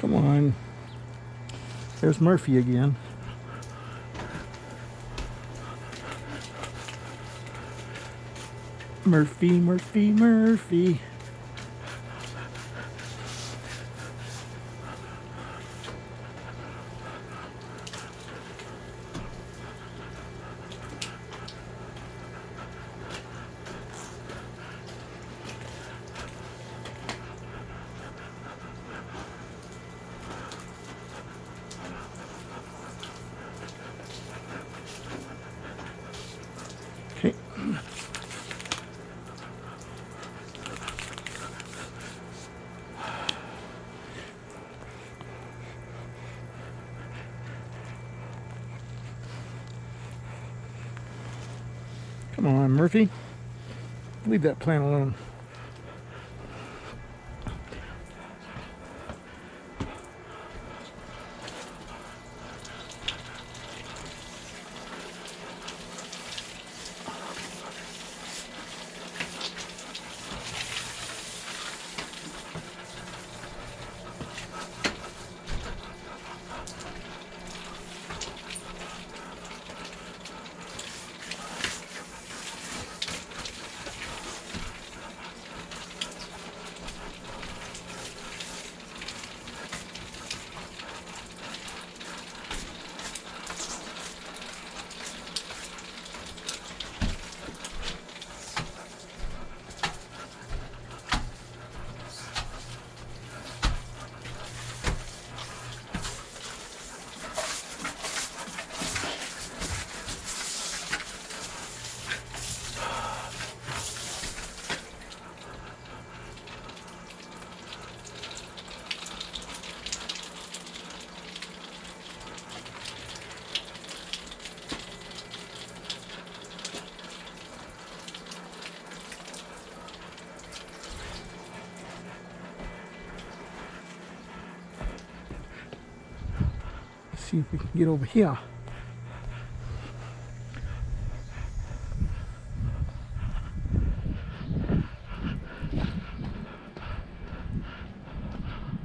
Come on. There's Murphy again. Murphy, Murphy, Murphy. Okay. Come on, Murphy. Leave that plant alone. See if we can get over here.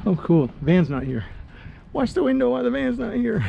Oh, cool. Van's not here. Watch the window while the van's not here.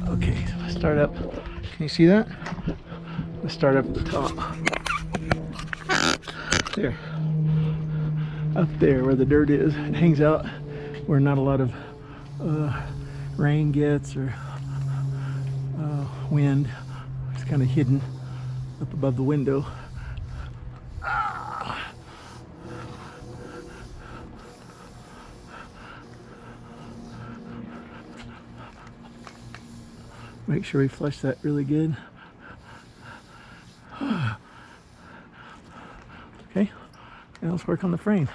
Okay, so let's start up. Can you see that? Let's start up at the top. There. Up there where the dirt is. It hangs out where not a lot of rain gets or wind. It's kind of hidden up above the window. Make sure we flush that really good. Okay, now let's work on the frame.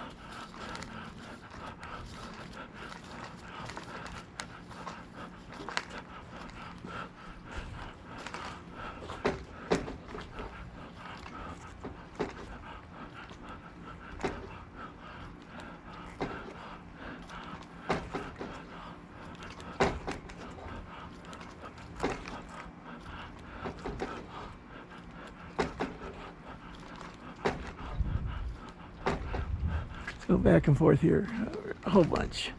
Go back and forth here a whole bunch.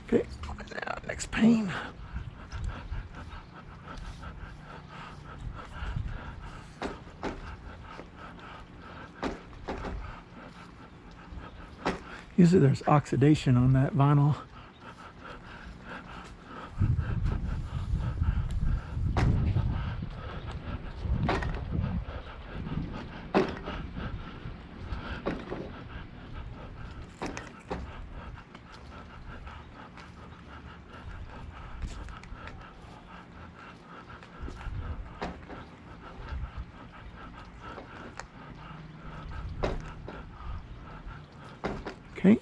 Okay, now next pane. Usually there's oxidation on that vinyl. Okay.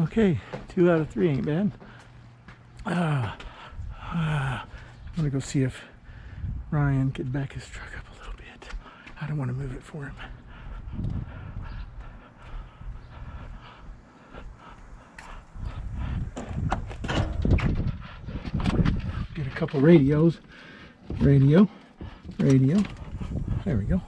Okay, 2 out of 3 ain't bad. I'm gonna go see if Ryan could back his truck up a little bit. I don't want to move it for him. Get a couple radios. Radio. There we go.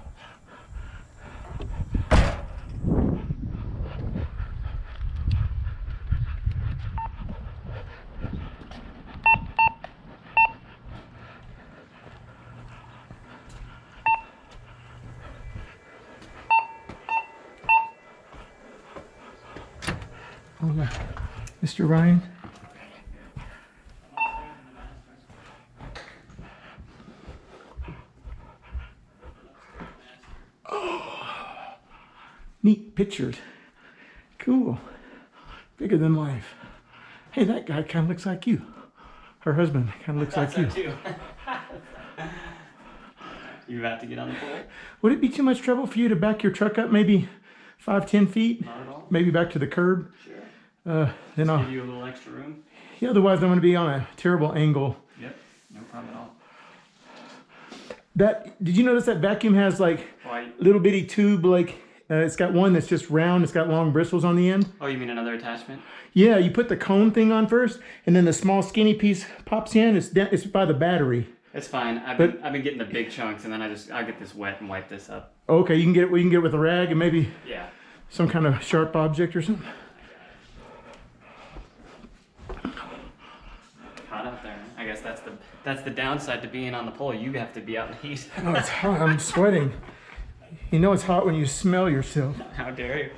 Mr. Ryan. Oh, neat pictures. Cool. Bigger than life. Hey, that guy kind of looks like you. Her husband kind of looks like you. Too. You about to get on the pole? Would it be too much trouble for you to back your truck up maybe 5-10 feet? Not at all. Maybe back to the curb? Sure. Then I'll give you a little extra room. Yeah, otherwise I'm going to be on a terrible angle. Yep, no problem at all. That, did you notice that vacuum has like little bitty tube, like it's got one that's just round, it's got long bristles on the end? Oh, you mean another attachment? Yeah, you put the cone thing on first, and then the small skinny piece pops in. It's by the battery. It's fine. I've been getting the big chunks, and then I'll get this wet and wipe this up. Okay, you can get it with a rag and maybe some kind of sharp object or something. Hot out there. I guess that's the downside to being on the pole. You have to be out in the heat. Oh, it's hot. I'm sweating. You know it's hot when you smell yourself. How dare you?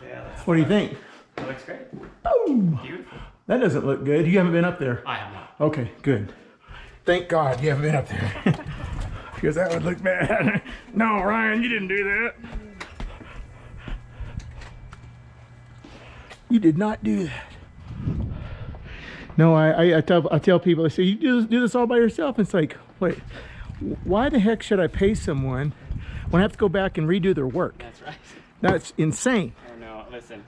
Yeah. What do you think? Oh looks great. Boom. Beautiful. That doesn't look good. You haven't been up there. I have not. Okay, good. Thank God you haven't been up there. Because that would look bad. No, Ryan, you didn't do that. You did not do that. No, I tell people, I say, you do this all by yourself. And it's like, wait, why the heck should I pay someone when I have to go back and redo their work? That's right. That's insane. Oh no, listen,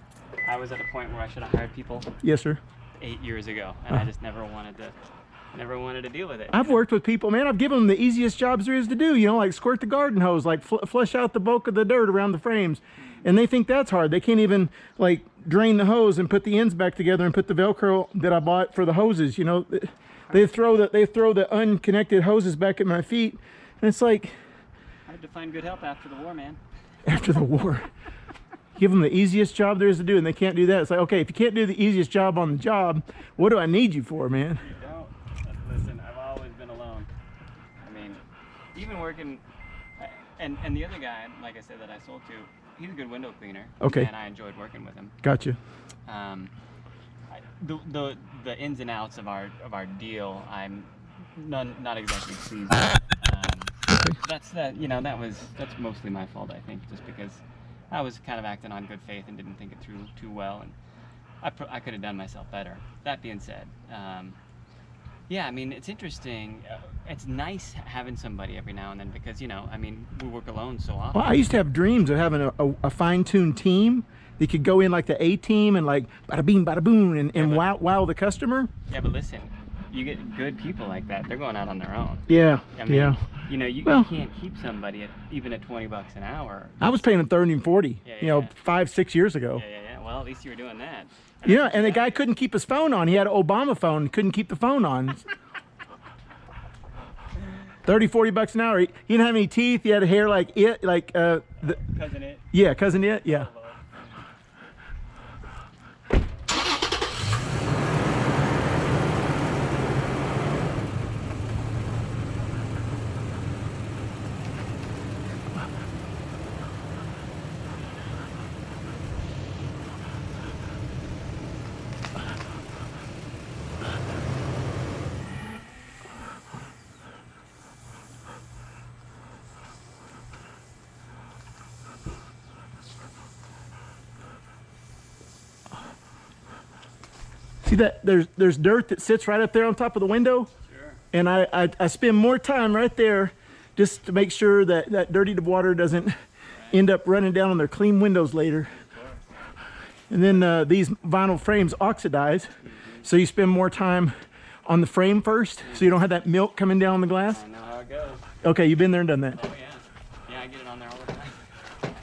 I was at a point where I should have hired people Yes, sir. 8 years ago, and I just never wanted to deal with it. I've worked with people, man. I've given them the easiest jobs there is to do. You know, like squirt the garden hose, like flush out the bulk of the dirt around the frames. And they think that's hard. They can't even like drain the hose and put the ends back together and put the Velcro that I bought for the hoses. You know, they throw the unconnected hoses back at my feet, and it's like Hard to find good help after the war, man. after the war. Give them the easiest job there is to do, and they can't do that. It's like, okay, if you can't do the easiest job on the job, what do I need you for, man? You don't. Listen, I've always been alone. I mean, even working, and the other guy, like I said, that I sold to, he's a good window cleaner. Okay. And I enjoyed working with him. Gotcha. The ins and outs of our deal, I'm not exactly pleased with. That's mostly my fault, I think, just because I was kind of acting on good faith and didn't think it through too well, and I could have done myself better. That being said, yeah, I mean, it's interesting. It's nice having somebody every now and then because, you know, I mean, we work alone so often. Well, I used to have dreams of having a fine-tuned team. They could go in like the A team and like bada bing, bada boom, and wow the customer. Yeah, but listen, you get good people like that. They're going out on their own. Yeah, I mean, yeah. You know, you Well, can't keep somebody even at $20 an hour. I was paying them 30 and 40, Yeah, you know, yeah. 5-6 years ago. Yeah. Well, at least you were doing that. Yeah, and the guy couldn't keep his phone on. He had an Obama phone, couldn't keep the phone on. 30-40 bucks an hour. He didn't have any teeth. He had hair like it, like Cousin it. yeah, cousin it, yeah. See that there's dirt that sits right up there on top of the window? Sure. And I spend more time right there just to make sure that dirty water doesn't end up running down on their clean windows later. And then these vinyl frames oxidize, so you spend more time on the frame first, so you don't have that milk coming down the glass. I know how it goes. Okay, you've been there and done that. Oh yeah. Yeah, I get it on there all the time.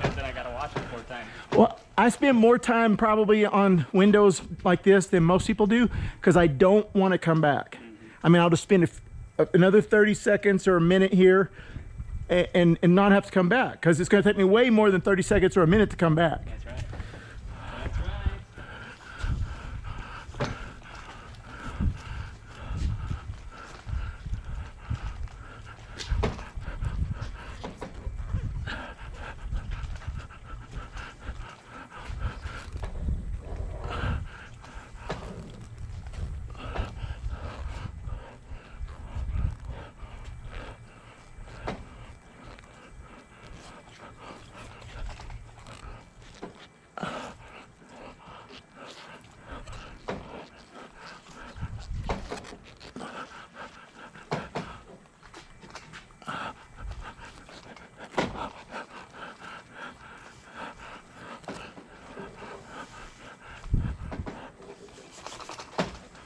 And then I gotta wash it 4 times. Well, I spend more time probably on windows like this than most people do because I don't want to come back. I mean, I'll just spend another 30 seconds or a minute here and not have to come back because it's going to take me way more than 30 seconds or a minute to come back. That's right.